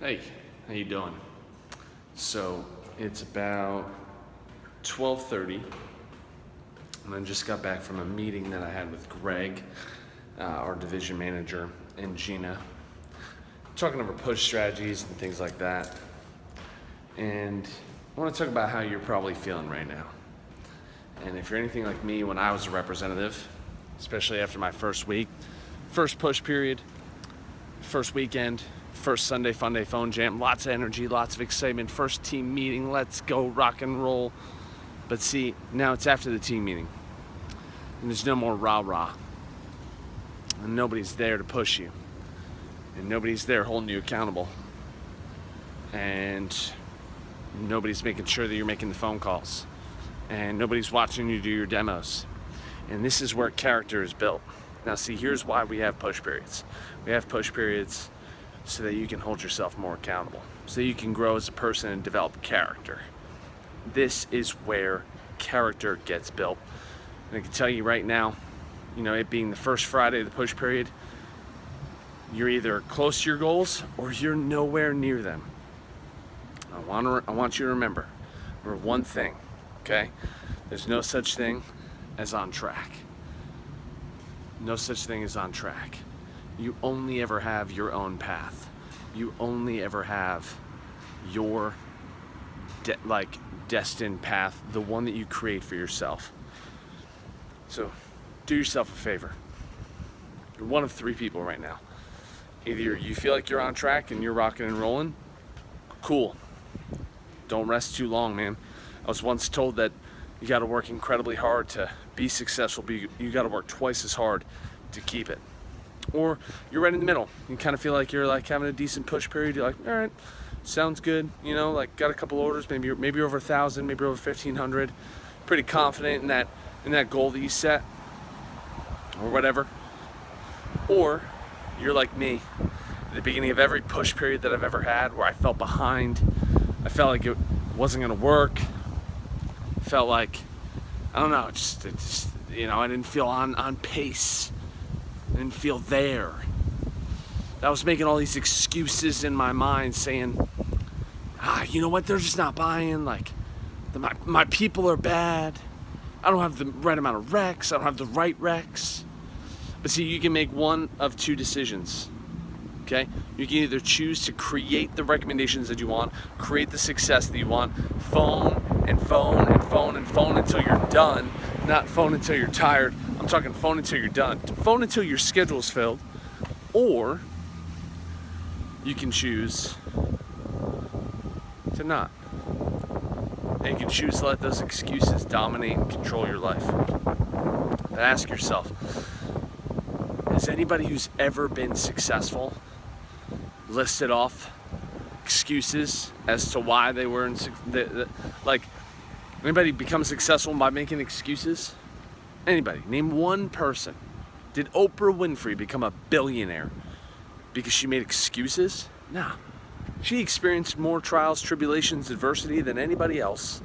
Hey, how you doing? So it's about 12:30, and I just got back from a meeting that I had with Greg, our division manager, and Gina, talking over push strategies and things like that. And I want to talk about how you're probably feeling right now. And if you're anything like me when I was a representative, especially after my first week, first push period, first weekend, first Sunday Fun Day phone jam, lots of energy, lots of excitement, first team meeting, let's go rock and roll. But see, now it's after the team meeting, and there's no more rah-rah, and nobody's there to push you, and nobody's there holding you accountable, and nobody's making sure that you're making the phone calls, and nobody's watching you do your demos. And this is where character is built. Now see, here's why we have push periods. We have push periods so that you can hold yourself more accountable, so you can grow as a person and develop character. This is where character gets built. And I can tell you right now, it being the first Friday of the push period, you're either close to your goals or you're nowhere near them. I want you to remember one thing, okay? There's no such thing as on track. No such thing as on track. You only ever have your own path. You only ever have your destined path, the one that you create for yourself. So do yourself a favor. You're one of three people right now. Either you feel like you're on track and you're rocking and rolling, cool. Don't rest too long, man. I was once told that you got to work incredibly hard to be successful, but you got to work twice as hard to keep it. Or you're right in the middle. You kind of feel like you're having a decent push period. You're like, all right, sounds good. Got a couple orders, maybe over 1,000, maybe over 1,500. Pretty confident in that goal that you set, or whatever. Or you're like me, at the beginning of every push period that I've ever had, where I felt behind. I felt like it wasn't gonna work. Felt like, I don't know, I didn't feel on pace. I didn't feel there. I was making all these excuses in my mind saying, you know what, they're just not buying, my people are bad, I don't have the right amount of recs, I don't have the right recs. But see, you can make one of two decisions, okay? You can either choose to create the recommendations that you want, create the success that you want, phone and phone and phone and phone until you're done, not phone until you're tired. I'm talking phone until you're done, phone until your schedule's filled. Or you can choose to not. And you can choose to let those excuses dominate and control your life. But ask yourself, has anybody who's ever been successful listed off excuses as to why they were anybody become successful by making excuses? Anybody? Name one person. Did Oprah Winfrey become a billionaire because she made excuses? Nah. She experienced more trials, tribulations, adversity than anybody else.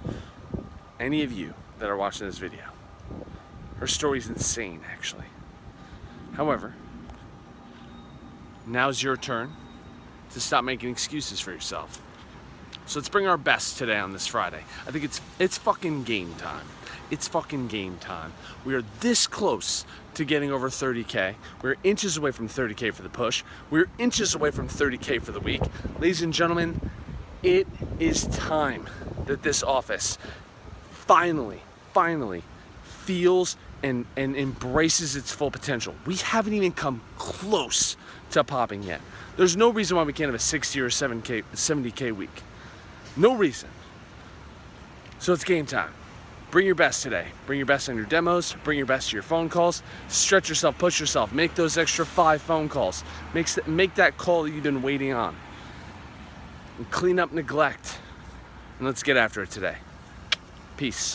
Any of you that are watching this video. Her story's insane, actually. However, now's your turn to stop making excuses for yourself. So let's bring our best today on this Friday. I think it's fucking game time. It's fucking game time. We are this close to getting over 30K. We're inches away from 30K for the push. We're inches away from 30K for the week. Ladies and gentlemen, it is time that this office finally feels and embraces its full potential. We haven't even come close to popping yet. There's no reason why we can't have a 60 or 70K week. No reason. So it's game time. Bring your best today. Bring your best on your demos. Bring your best to your phone calls. Stretch yourself, push yourself. Make those extra 5 phone calls. Make that call that you've been waiting on. And clean up neglect. And let's get after it today. Peace.